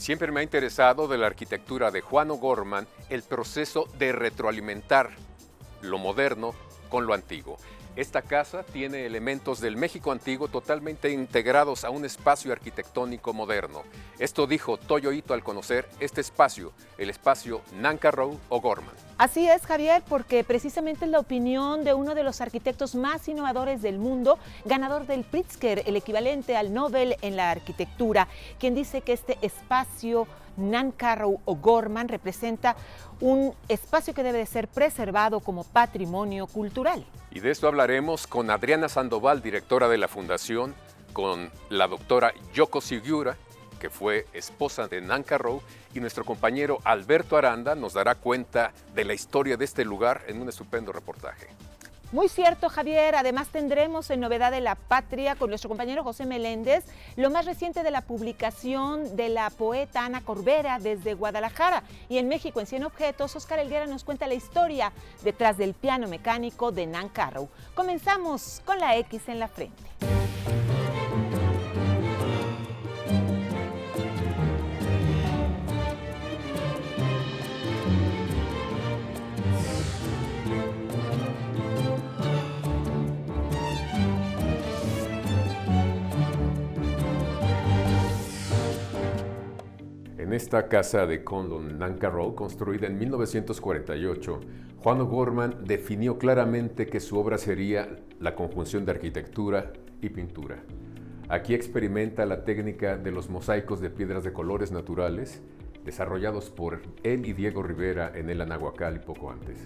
Siempre me ha interesado de la arquitectura de Juan O'Gorman el proceso de retroalimentar lo moderno con lo antiguo. Esta casa tiene elementos del México antiguo totalmente integrados a un espacio arquitectónico moderno. Esto dijo Toyo Ito al conocer este espacio, el espacio Nancarrow O'Gorman. Así es, Javier, porque precisamente es la opinión de uno de los arquitectos más innovadores del mundo, ganador del Pritzker, el equivalente al Nobel en la arquitectura, quien dice que este espacio Nancarrow O'Gorman representa un espacio que debe de ser preservado como patrimonio cultural. Y de esto hablaremos con Adriana Sandoval, directora de la Fundación, con la doctora Yoko Sugiura, que fue esposa de Nancarrow, y nuestro compañero Alberto Aranda nos dará cuenta de la historia de este lugar en un estupendo reportaje. Muy cierto, Javier. Además tendremos en Novedad de la Patria con nuestro compañero José Meléndez lo más reciente de la publicación de la poeta Ana Corbera desde Guadalajara. Y en México, en 100 objetos, Óscar Helguera nos cuenta la historia detrás del piano mecánico de Nancarrow. Comenzamos con la X en la frente. En esta casa de Conlon, Nancarrow, construida en 1948, Juan O'Gorman definió claramente que su obra sería la conjunción de arquitectura y pintura. Aquí experimenta la técnica de los mosaicos de piedras de colores naturales, desarrollados por él y Diego Rivera en el Anahuacal y poco antes.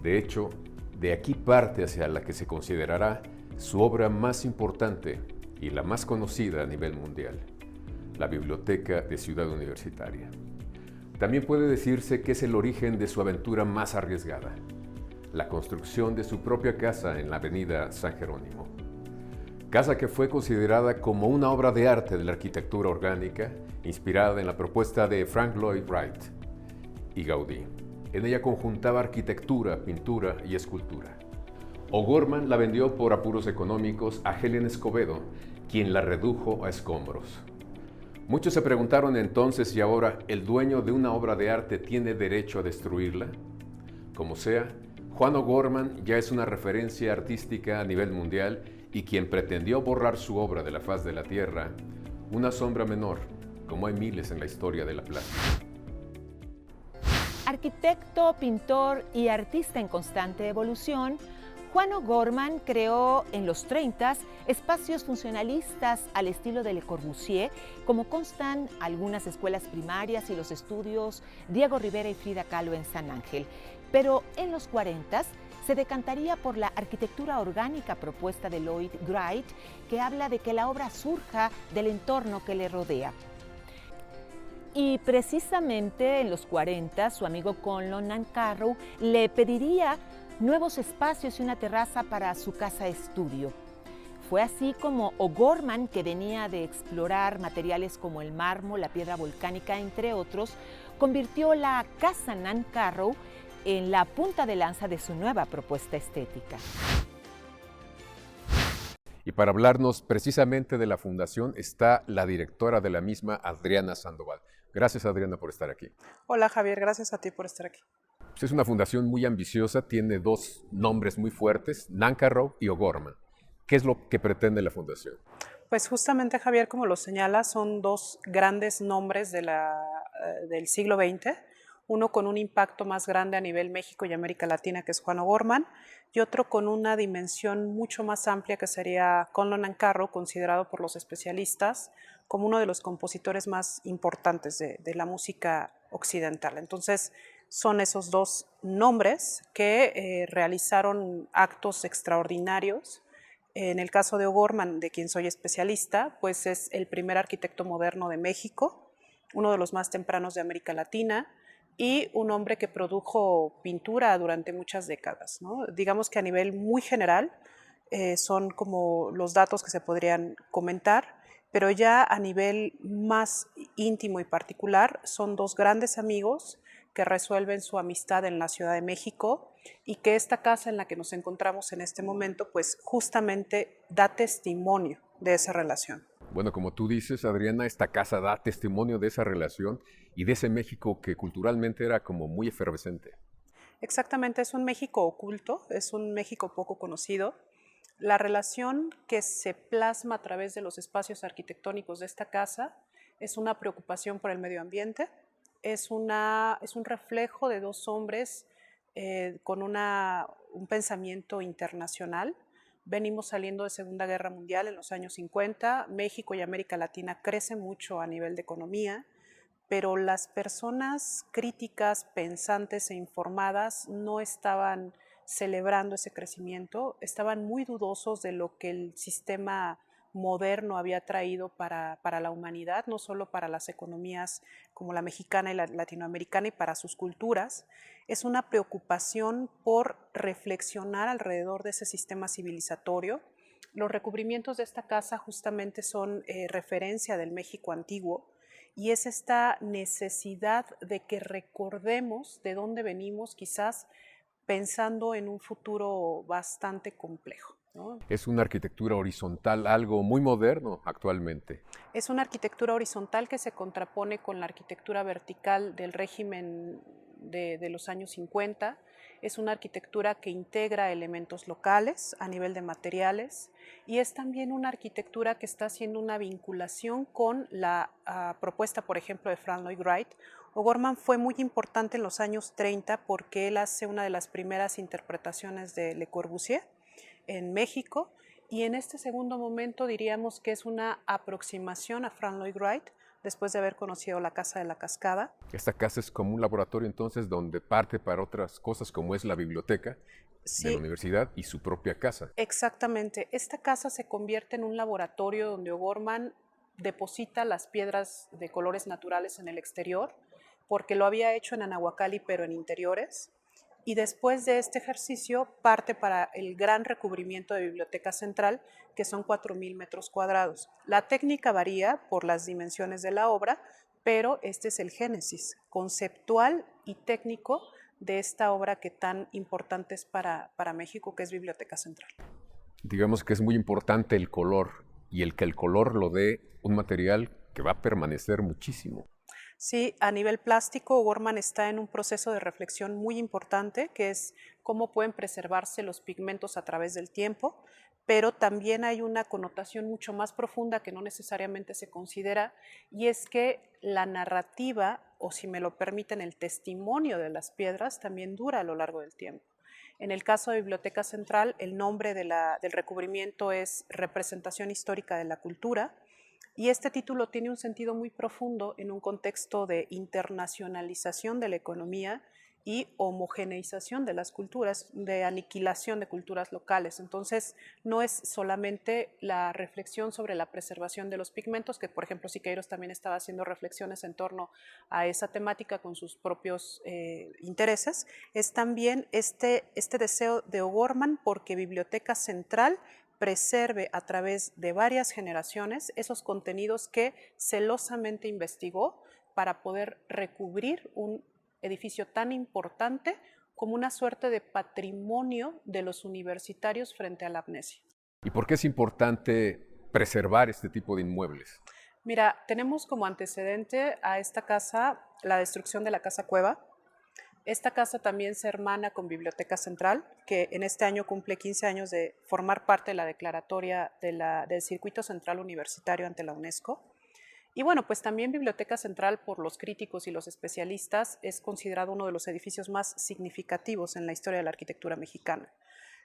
De hecho, de aquí parte hacia la que se considerará su obra más importante y la más conocida a nivel mundial: la Biblioteca de Ciudad Universitaria. También puede decirse que es el origen de su aventura más arriesgada, la construcción de su propia casa en la avenida San Jerónimo. Casa que fue considerada como una obra de arte de la arquitectura orgánica, inspirada en la propuesta de Frank Lloyd Wright y Gaudí. En ella conjuntaba arquitectura, pintura y escultura. O'Gorman la vendió por apuros económicos a Helen Escobedo, quien la redujo a escombros. Muchos se preguntaron entonces si ahora el dueño de una obra de arte tiene derecho a destruirla. Como sea, Juan O'Gorman ya es una referencia artística a nivel mundial y quien pretendió borrar su obra de la faz de la tierra, una sombra menor, como hay miles en la historia de la plástica. Arquitecto, pintor y artista en constante evolución, Juan O'Gorman creó en los 30 espacios funcionalistas al estilo de Le Corbusier, como constan algunas escuelas primarias y los estudios Diego Rivera y Frida Kahlo en San Ángel. Pero en los 40 se decantaría por la arquitectura orgánica propuesta de Lloyd Wright, que habla de que la obra surja del entorno que le rodea. Y precisamente en los 40, su amigo Conlon Nancarrow le pediría nuevos espacios y una terraza para su casa estudio. Fue así como O'Gorman, que venía de explorar materiales como el mármol, la piedra volcánica, entre otros, convirtió la casa Nancarrow en la punta de lanza de su nueva propuesta estética. Y para hablarnos precisamente de la fundación está la directora de la misma, Adriana Sandoval. Gracias, Adriana, por estar aquí. Hola, Javier, gracias a ti por estar aquí. Es una fundación muy ambiciosa, tiene dos nombres muy fuertes, Nancarrow y O'Gorman. ¿Qué es lo que pretende la fundación? Pues justamente, Javier, como lo señala, son dos grandes nombres del siglo XX, uno con un impacto más grande a nivel México y América Latina, que es Juan O'Gorman, y otro con una dimensión mucho más amplia, que sería Conlon Nancarrow, considerado por los especialistas como uno de los compositores más importantes de la música occidental. Entonces, son esos dos nombres que realizaron actos extraordinarios. En el caso de O'Gorman, de quien soy especialista, pues es el primer arquitecto moderno de México, uno de los más tempranos de América Latina y un hombre que produjo pintura durante muchas décadas, ¿no? Digamos que a nivel muy general son como los datos que se podrían comentar, pero ya a nivel más íntimo y particular son dos grandes amigos que resuelven su amistad en la Ciudad de México y que esta casa en la que nos encontramos en este momento, pues justamente da testimonio de esa relación. Bueno, como tú dices, Adriana, esta casa da testimonio de esa relación y de ese México que culturalmente era como muy efervescente. Exactamente, es un México oculto, es un México poco conocido. La relación que se plasma a través de los espacios arquitectónicos de esta casa es una preocupación por el medio ambiente, es un reflejo de dos hombres con un pensamiento internacional. Venimos saliendo de Segunda Guerra Mundial en los años 50, México y América Latina crecen mucho a nivel de economía, pero las personas críticas, pensantes e informadas no estaban celebrando ese crecimiento, estaban muy dudosos de lo que el sistema moderno había traído para la humanidad, no solo para las economías como la mexicana y la latinoamericana y para sus culturas. Es una preocupación por reflexionar alrededor de ese sistema civilizatorio. Los recubrimientos de esta casa justamente son referencia del México antiguo, y es esta necesidad de que recordemos de dónde venimos, quizás pensando en un futuro bastante complejo, ¿no? Es una arquitectura horizontal, algo muy moderno actualmente. Es una arquitectura horizontal que se contrapone con la arquitectura vertical del régimen de los años 50. Es una arquitectura que integra elementos locales a nivel de materiales y es también una arquitectura que está haciendo una vinculación con la propuesta, por ejemplo, de Frank Lloyd Wright. O'Gorman fue muy importante en los años 30 porque él hace una de las primeras interpretaciones de Le Corbusier en México, y en este segundo momento diríamos que es una aproximación a Frank Lloyd Wright después de haber conocido la Casa de la Cascada. Esta casa es como un laboratorio entonces donde parte para otras cosas como es la biblioteca de la Sí, universidad y su propia casa. exactamente. Esta casa se convierte en un laboratorio donde O'Gorman deposita las piedras de colores naturales en el exterior, porque lo había hecho en Anahuacalli, pero en interiores. Y después de este ejercicio parte para el gran recubrimiento de Biblioteca Central, que son 4.000 metros cuadrados. La técnica varía por las dimensiones de la obra, pero este es el génesis conceptual y técnico de esta obra que tan importante es para México, que es Biblioteca Central. Digamos que es muy importante el color y el que el color lo dé un material que va a permanecer muchísimo. Sí, a nivel plástico, O'Gorman está en un proceso de reflexión muy importante, que es cómo pueden preservarse los pigmentos a través del tiempo, pero también hay una connotación mucho más profunda que no necesariamente se considera, y es que la narrativa, o si me lo permiten, el testimonio de las piedras también dura a lo largo del tiempo. En el caso de Biblioteca Central, el nombre del recubrimiento es Representación Histórica de la Cultura, y este título tiene un sentido muy profundo en un contexto de internacionalización de la economía y homogeneización de las culturas, de aniquilación de culturas locales. Entonces, no es solamente la reflexión sobre la preservación de los pigmentos, que por ejemplo Siqueiros también estaba haciendo reflexiones en torno a esa temática con sus propios intereses, es también este deseo de O'Gorman porque Biblioteca Central preserve a través de varias generaciones esos contenidos que celosamente investigó para poder recubrir un edificio tan importante como una suerte de patrimonio de los universitarios frente a la amnesia. ¿Y por qué es importante preservar este tipo de inmuebles? Mira, tenemos como antecedente a esta casa la destrucción de la Casa Cueva. Esta casa también se hermana con Biblioteca Central, que en este año cumple 15 años de formar parte de la declaratoria del Circuito Central Universitario ante la UNESCO. Y bueno, pues también Biblioteca Central, por los críticos y los especialistas, es considerado uno de los edificios más significativos en la historia de la arquitectura mexicana.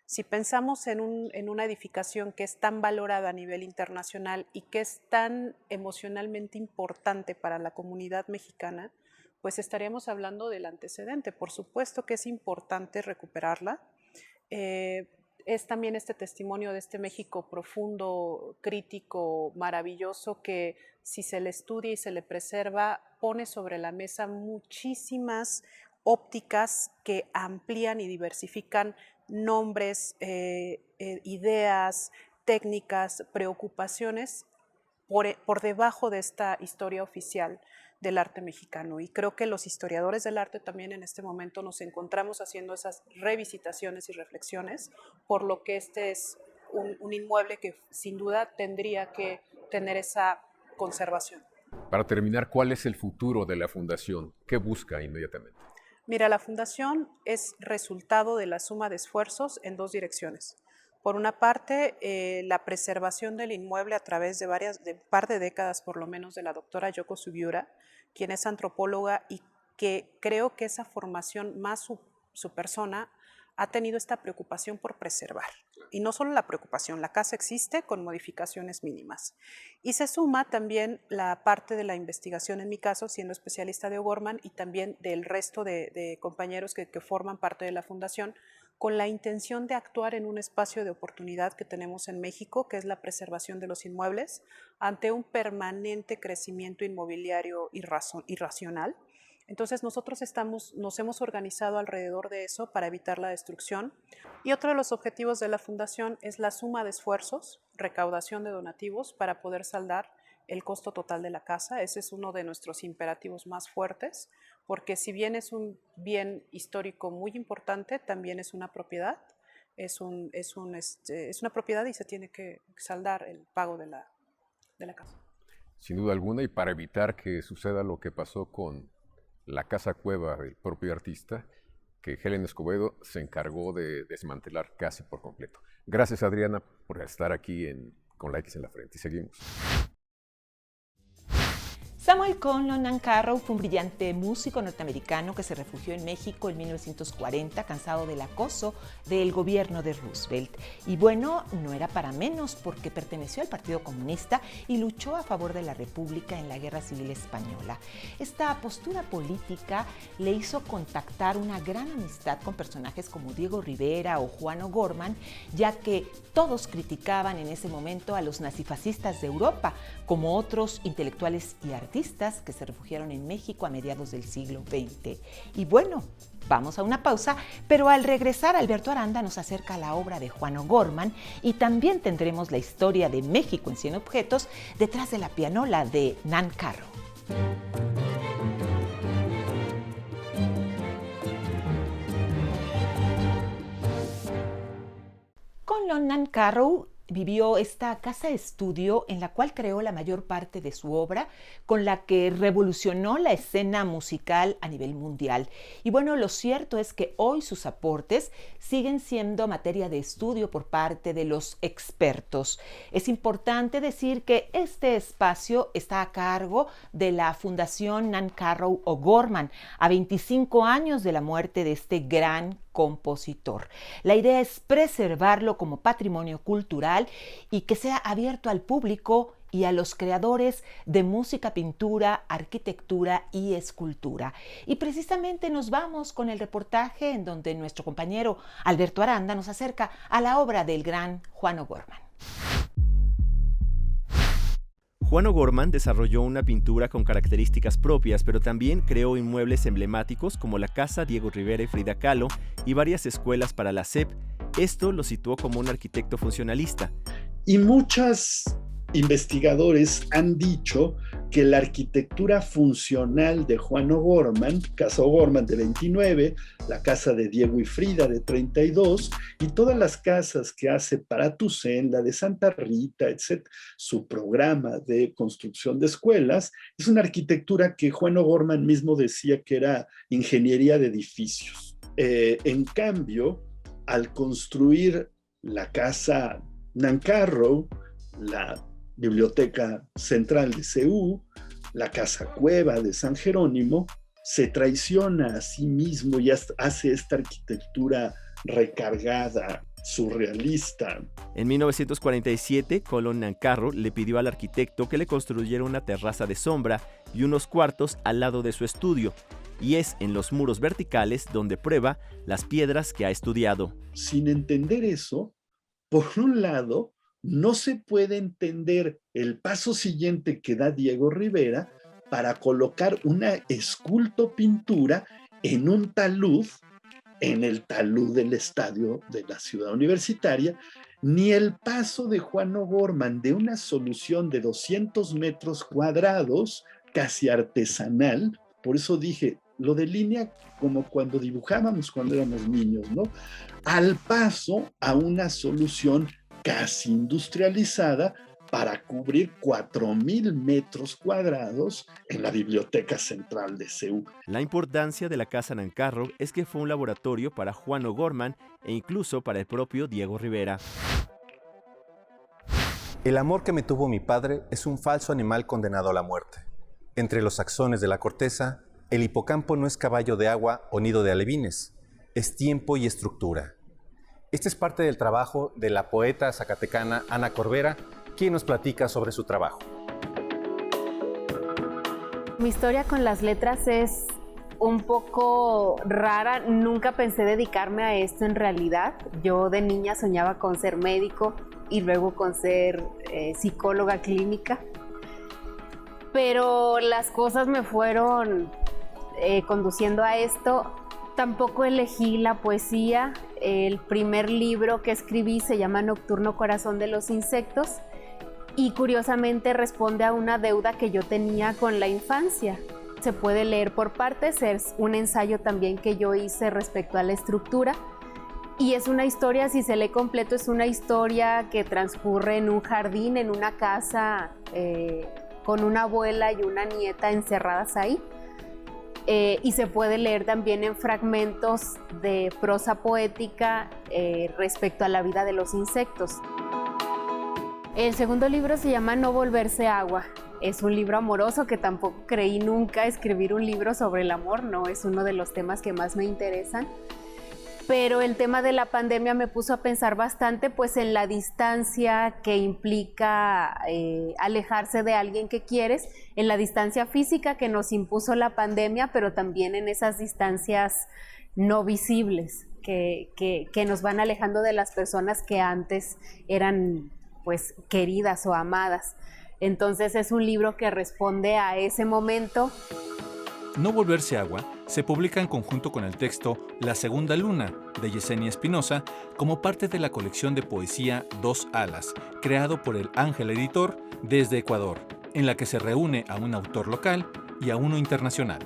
Si pensamos en una edificación que es tan valorada a nivel internacional y que es tan emocionalmente importante para la comunidad mexicana, pues estaríamos hablando del antecedente. Por supuesto que es importante recuperarla. Es también este testimonio de este México profundo, crítico, maravilloso, que si se le estudia y se le preserva, pone sobre la mesa muchísimas ópticas que amplían y diversifican nombres, ideas, técnicas, preocupaciones por debajo de esta historia oficial del arte mexicano. Y creo que los historiadores del arte también en este momento nos encontramos haciendo esas revisitaciones y reflexiones, por lo que este es un inmueble que sin duda tendría que tener esa conservación. Para terminar, ¿cuál es el futuro de la Fundación? ¿Qué busca inmediatamente? Mira, la Fundación es resultado de la suma de esfuerzos en dos direcciones. Por una parte, la preservación del inmueble a través de un par de décadas por lo menos de la doctora Yoko Sugiura, quien es antropóloga y que creo que esa formación más su persona ha tenido esta preocupación por preservar. Y no solo la preocupación, la casa existe con modificaciones mínimas. Y se suma también la parte de la investigación, en mi caso, siendo especialista de O'Gorman, y también del resto de compañeros que forman parte de la Fundación, con la intención de actuar en un espacio de oportunidad que tenemos en México, que es la preservación de los inmuebles, ante un permanente crecimiento inmobiliario irracional. Entonces nosotros nos hemos organizado alrededor de eso para evitar la destrucción. Y otro de los objetivos de la Fundación es la suma de esfuerzos, recaudación de donativos para poder saldar el costo total de la casa. Ese es uno de nuestros imperativos más fuertes, porque si bien es un bien histórico muy importante, también es una propiedad. Es una propiedad y se tiene que saldar el pago de la casa. Sin duda alguna, y para evitar que suceda lo que pasó con la casa cueva del propio artista, que Helen Escobedo se encargó de desmantelar casi por completo. Gracias, Adriana, por estar aquí con la X en la frente. Y seguimos. Samuel Conlon Nancarrow fue un brillante músico norteamericano que se refugió en México en 1940, cansado del acoso del gobierno de Roosevelt. Y bueno, no era para menos, porque perteneció al Partido Comunista y luchó a favor de la República en la Guerra Civil Española. Esta postura política le hizo contactar una gran amistad con personajes como Diego Rivera o Juan O'Gorman, ya que todos criticaban en ese momento a los nazifascistas de Europa, como otros intelectuales y artistas que se refugiaron en México a mediados del siglo XX. Y bueno, vamos a una pausa, pero al regresar Alberto Aranda nos acerca a la obra de Juan O'Gorman y también tendremos la historia de México en 100 objetos detrás de la pianola de Nancarrow. Conlon Nancarrow vivió esta casa estudio en la cual creó la mayor parte de su obra, con la que revolucionó la escena musical a nivel mundial. Y bueno, lo cierto es que hoy sus aportes siguen siendo materia de estudio por parte de los expertos. Es importante decir que este espacio está a cargo de la Fundación Nancarrow O'Gorman, a 25 años de la muerte de este gran compositor. La idea es preservarlo como patrimonio cultural y que sea abierto al público y a los creadores de música, pintura, arquitectura y escultura. Y precisamente nos vamos con el reportaje en donde nuestro compañero Alberto Aranda nos acerca a la obra del gran Juan O'Gorman. Juan O'Gorman desarrolló una pintura con características propias, pero también creó inmuebles emblemáticos como la Casa Diego Rivera y Frida Kahlo y varias escuelas para la SEP. Esto lo situó como un arquitecto funcionalista. Y muchos investigadores han dicho que la arquitectura funcional de Juan O'Gorman, Casa O'Gorman de 29, la casa de Diego y Frida de 32, y todas las casas que hace para Toussaint, la de Santa Rita, etc., su programa de construcción de escuelas, es una arquitectura que Juan O'Gorman mismo decía que era ingeniería de edificios. En cambio, al construir la casa Nancarrow, la Biblioteca Central de CEU, la Casa Cueva de San Jerónimo, se traiciona a sí mismo y hace esta arquitectura recargada, surrealista. En 1947, Conlon Nancarrow le pidió al arquitecto que le construyera una terraza de sombra y unos cuartos al lado de su estudio, y es en los muros verticales donde prueba las piedras que ha estudiado. Sin entender eso, por un lado, no se puede entender el paso siguiente que da Diego Rivera para colocar una escultopintura en un talud, en el talud del estadio de la Ciudad Universitaria, ni el paso de Juan O'Gorman de una solución de 200 metros cuadrados, casi artesanal. Por eso dije, lo de línea como cuando dibujábamos cuando éramos niños, ¿no? Al paso a una solución casi industrializada para cubrir 4.000 metros cuadrados en la Biblioteca Central de Seúl. La importancia de la Casa Nancarrow es que fue un laboratorio para Juan O'Gorman e incluso para el propio Diego Rivera. El amor que me tuvo mi padre es un falso animal condenado a la muerte. Entre los axones de la corteza, el hipocampo no es caballo de agua o nido de alevines, es tiempo y estructura. Este es parte del trabajo de la poeta zacatecana Ana Corbera, quien nos platica sobre su trabajo. Mi historia con las letras es un poco rara. Nunca pensé dedicarme a esto en realidad. Yo de niña soñaba con ser médico y luego con ser psicóloga clínica. Pero las cosas me fueron conduciendo a esto. Tampoco elegí la poesía. El primer libro que escribí se llama Nocturno Corazón de los Insectos y curiosamente responde a una deuda que yo tenía con la infancia. Se puede leer por partes, es un ensayo también que yo hice respecto a la estructura y es una historia, si se lee completo, es una historia que transcurre en un jardín, en una casa con una abuela y una nieta encerradas ahí. Y se puede leer también en fragmentos de prosa poética respecto a la vida de los insectos. El segundo libro se llama No volverse agua. Es un libro amoroso que tampoco creí nunca escribir un libro sobre el amor, no es uno de los temas que más me interesan. Pero el tema de la pandemia me puso a pensar bastante pues en la distancia que implica alejarse de alguien que quieres, en la distancia física que nos impuso la pandemia, pero también en esas distancias no visibles que nos van alejando de las personas que antes eran pues queridas o amadas. Entonces es un libro que responde a ese momento. No volverse agua se publica en conjunto con el texto La Segunda Luna, de Yesenia Espinosa, como parte de la colección de poesía Dos Alas, creado por el Ángel Editor desde Ecuador, en la que se reúne a un autor local y a uno internacional.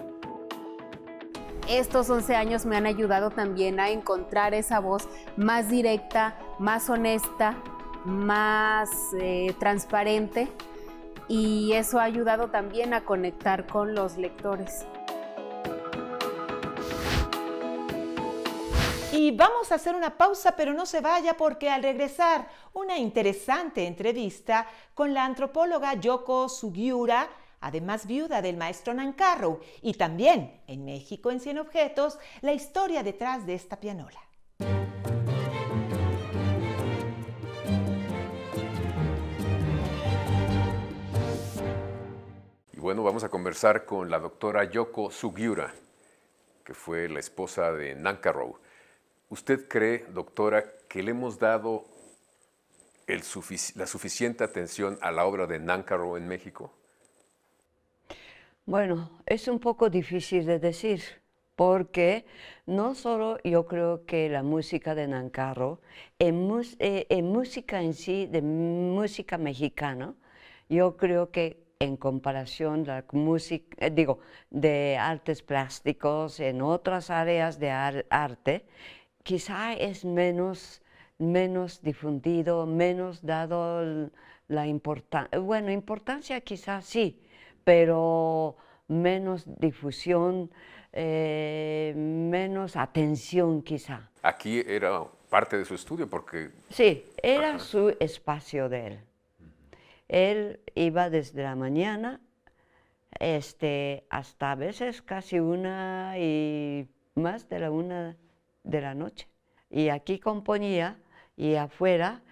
Estos 11 años me han ayudado también a encontrar esa voz más directa, más honesta, más transparente, y eso ha ayudado también a conectar con los lectores. Y vamos a hacer una pausa, pero no se vaya porque al regresar una interesante entrevista con la antropóloga Yoko Sugiura, además viuda del maestro Nancarrow, y también en México en 100 objetos, la historia detrás de esta pianola. Y bueno, vamos a conversar con la doctora Yoko Sugiura, que fue la esposa de Nancarrow. ¿Usted cree, doctora, que le hemos dado la suficiente atención a la obra de Nancarrow en México? Bueno, es un poco difícil de decir, porque no solo yo creo que la música de Nancarrow, en música en sí, de música mexicana, yo creo que en comparación la música, de artes plásticos, en otras áreas de arte, quizá es menos difundido, menos dado la importancia. Bueno, importancia quizás sí, pero menos difusión, menos atención quizá. Aquí era parte de su estudio porque... Sí, era su espacio de él. Él iba desde la mañana hasta a veces casi 1 y más de la 1 de la noche. Y aquí componía y afuera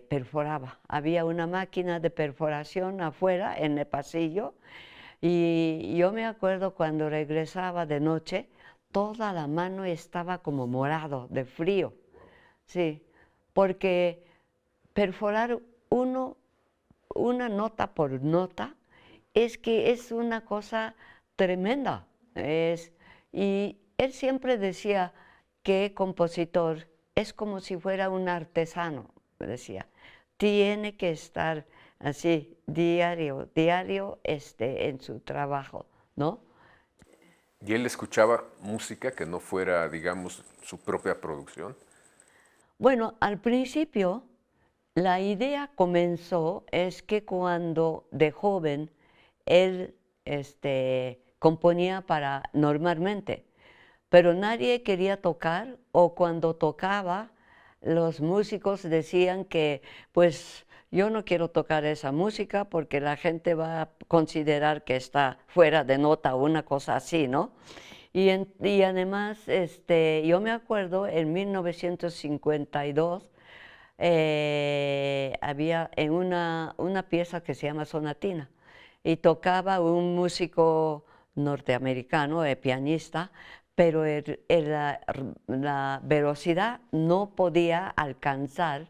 perforaba. Había una máquina de perforación afuera en el pasillo y yo me acuerdo cuando regresaba de noche, toda la mano estaba como morado de frío. Sí, porque perforar una nota por nota es que es una cosa tremenda. Y él siempre decía que compositor es como si fuera un artesano, decía. Tiene que estar así, diario, en su trabajo, ¿no? ¿Y él escuchaba música que no fuera, digamos, su propia producción? Bueno, al principio La idea comenzó es que cuando de joven él componía normalmente, pero nadie quería tocar, o cuando tocaba los músicos decían que pues yo no quiero tocar esa música porque la gente va a considerar que está fuera de nota o una cosa así, ¿no? Y además, yo me acuerdo en 1952 había en una pieza que se llama Sonatina y tocaba un músico norteamericano, pianista, pero la velocidad no podía alcanzar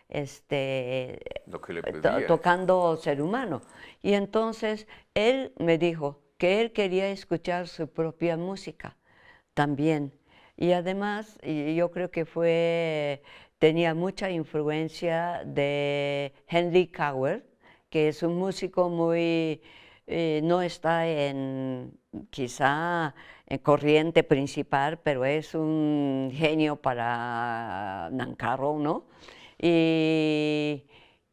Lo que le pedía. tocando ser humano. Y entonces él me dijo que él quería escuchar su propia música también. Y además yo creo que tenía mucha influencia de Henry Cowell, que es un músico muy, no está quizá en corriente principal, pero es un genio para Nancarrow, ¿no? Y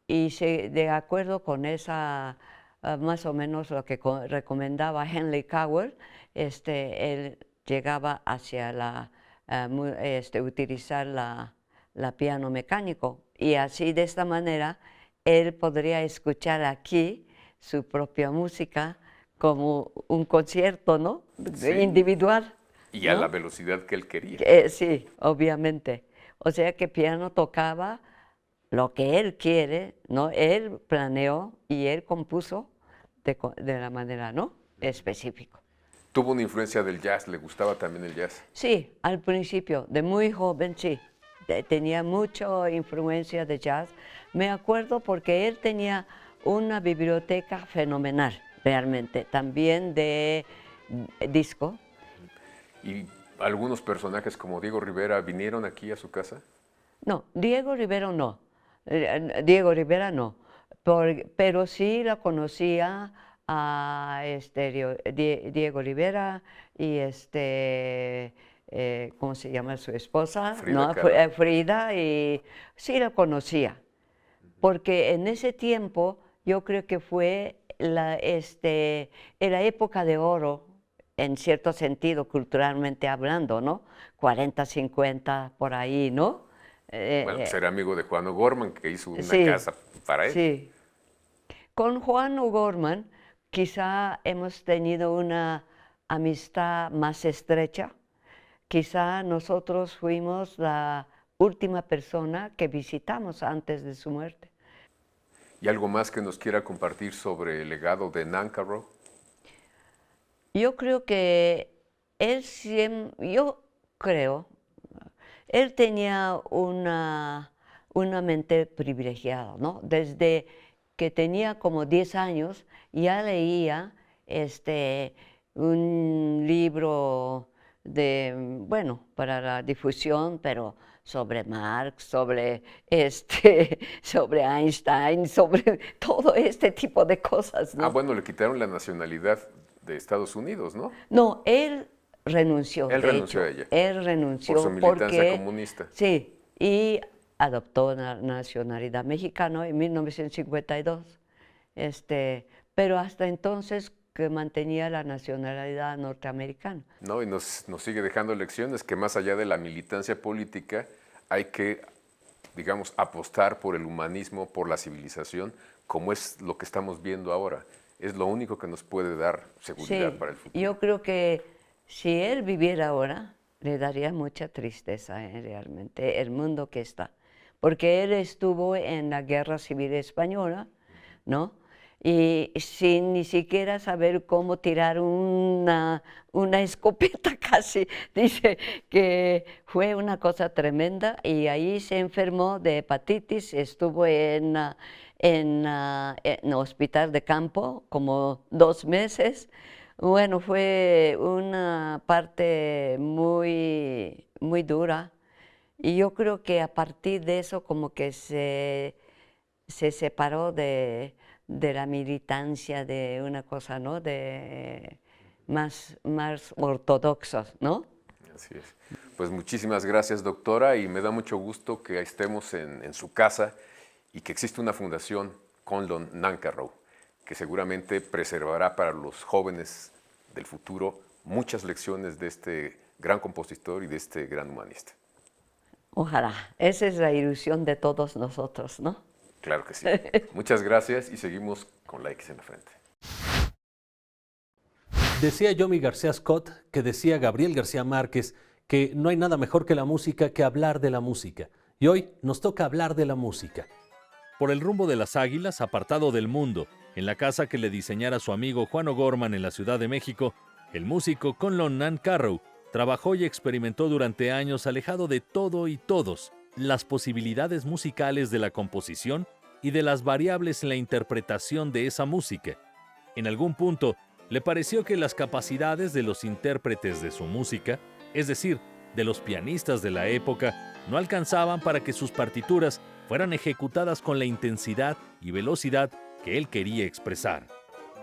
de acuerdo con esa, más o menos lo que recomendaba Henry Cowell, él llegaba hacia utilizar la piano mecánico, y así de esta manera él podría escuchar aquí su propia música como un concierto, ¿no? Sí. Individual. Y a ¿no? la velocidad que él quería. Sí, obviamente. O sea que piano tocaba lo que él quiere, ¿no? Él planeó y él compuso de la manera, ¿no? Específica. ¿Tuvo una influencia del jazz? ¿Le gustaba también el jazz? Sí, al principio, de muy joven, sí. Tenía mucha influencia de jazz. Me acuerdo porque él tenía una biblioteca fenomenal, realmente, también de disco. ¿Y algunos personajes como Diego Rivera vinieron aquí a su casa? No, Diego Rivera no. Diego Rivera no. Pero sí la conocía a Diego Rivera y ¿cómo se llama su esposa? Frida ¿no? Kahlo. Frida, y sí la conocía. Porque en ese tiempo yo creo que fue la época de oro, en cierto sentido, culturalmente hablando, ¿no? 40, 50, por ahí, ¿no? Bueno, pues era amigo de Juan O'Gorman, que hizo una sí, casa para él. Sí. Con Juan O'Gorman quizá hemos tenido una amistad más estrecha. Quizá nosotros fuimos la última persona que visitamos antes de su muerte. ¿Y algo más que nos quiera compartir sobre el legado de Nancarrow? Yo creo que él tenía una mente privilegiada, ¿no? Desde que tenía como 10 años ya leía un libro para la difusión, pero sobre Marx, sobre Einstein, sobre todo este tipo de cosas, ¿no? Ah, bueno, le quitaron la nacionalidad de Estados Unidos, ¿no? No, él renunció. Él renunció a ella. Él renunció por su militancia porque, comunista. Sí, y adoptó la nacionalidad mexicana en 1952. Pero hasta entonces que mantenía la nacionalidad norteamericana. No, y nos sigue dejando lecciones que más allá de la militancia política hay que, digamos, apostar por el humanismo, por la civilización, como es lo que estamos viendo ahora. Es lo único que nos puede dar seguridad para el futuro. Yo creo que si él viviera ahora, le daría mucha tristeza realmente el mundo que está. Porque él estuvo en la Guerra Civil Española, ¿no? Y sin ni siquiera saber cómo tirar una escopeta casi. Dice que fue una cosa tremenda y ahí se enfermó de hepatitis, estuvo en hospital de campo como 2 meses. Bueno, fue una parte muy, muy dura y yo creo que a partir de eso como que se separó de la militancia, de una cosa, ¿no? De más ortodoxos, ¿no? Así es. Pues muchísimas gracias, doctora, y me da mucho gusto que estemos en su casa y que existe una fundación, Conlon Nancarrow, que seguramente preservará para los jóvenes del futuro muchas lecciones de este gran compositor y de este gran humanista. Ojalá, esa es la ilusión de todos nosotros, ¿no? Claro que sí. Muchas gracias y seguimos con la X en la frente. Decía Yomi García Scott, que decía Gabriel García Márquez, que no hay nada mejor que la música que hablar de la música. Y hoy nos toca hablar de la música. Por el rumbo de las águilas, apartado del mundo, en la casa que le diseñara su amigo Juan O'Gorman en la Ciudad de México, el músico Conlon Nancarrow trabajó y experimentó durante años alejado de todo y todos las posibilidades musicales de la composición y de las variables en la interpretación de esa música. En algún punto, le pareció que las capacidades de los intérpretes de su música, es decir, de los pianistas de la época, no alcanzaban para que sus partituras fueran ejecutadas con la intensidad y velocidad que él quería expresar.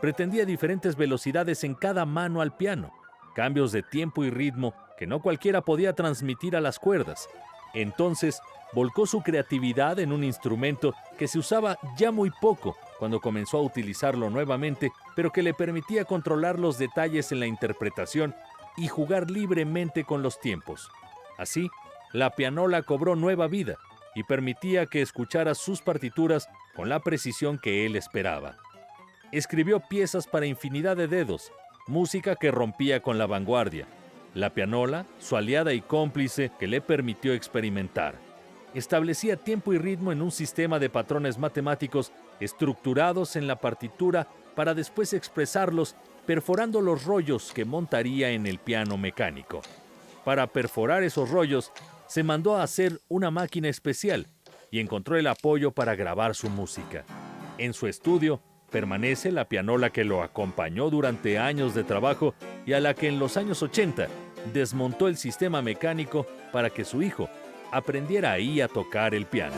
Pretendía diferentes velocidades en cada mano al piano, cambios de tiempo y ritmo que no cualquiera podía transmitir a las cuerdas. Entonces, volcó su creatividad en un instrumento que se usaba ya muy poco cuando comenzó a utilizarlo nuevamente, pero que le permitía controlar los detalles en la interpretación y jugar libremente con los tiempos. Así, la pianola cobró nueva vida y permitía que escuchara sus partituras con la precisión que él esperaba. Escribió piezas para infinidad de dedos, música que rompía con la vanguardia. La pianola, su aliada y cómplice que le permitió experimentar. Establecía tiempo y ritmo en un sistema de patrones matemáticos estructurados en la partitura para después expresarlos perforando los rollos que montaría en el piano mecánico. Para perforar esos rollos, se mandó a hacer una máquina especial y encontró el apoyo para grabar su música. En su estudio permanece la pianola que lo acompañó durante años de trabajo y a la que en los años 80 desmontó el sistema mecánico para que su hijo aprendiera ahí a tocar el piano.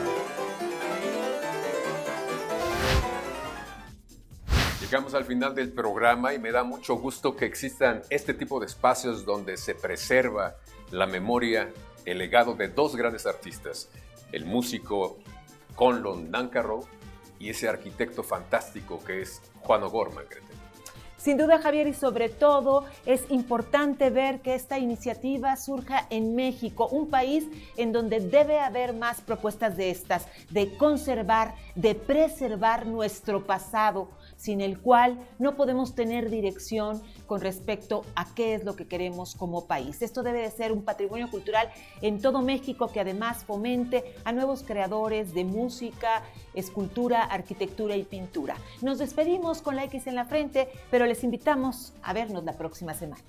Llegamos al final del programa y me da mucho gusto que existan este tipo de espacios donde se preserva la memoria, el legado de dos grandes artistas, el músico Conlon Nancarrow y ese arquitecto fantástico que es Juan O'Gorman. Sin duda, Javier, y sobre todo es importante ver que esta iniciativa surja en México, un país en donde debe haber más propuestas de estas, de conservar, de preservar nuestro pasado, sin el cual no podemos tener dirección con respecto a qué es lo que queremos como país. Esto debe de ser un patrimonio cultural en todo México que además fomente a nuevos creadores de música, escultura, arquitectura y pintura. Nos despedimos con la X en la frente, pero les invitamos a vernos la próxima semana.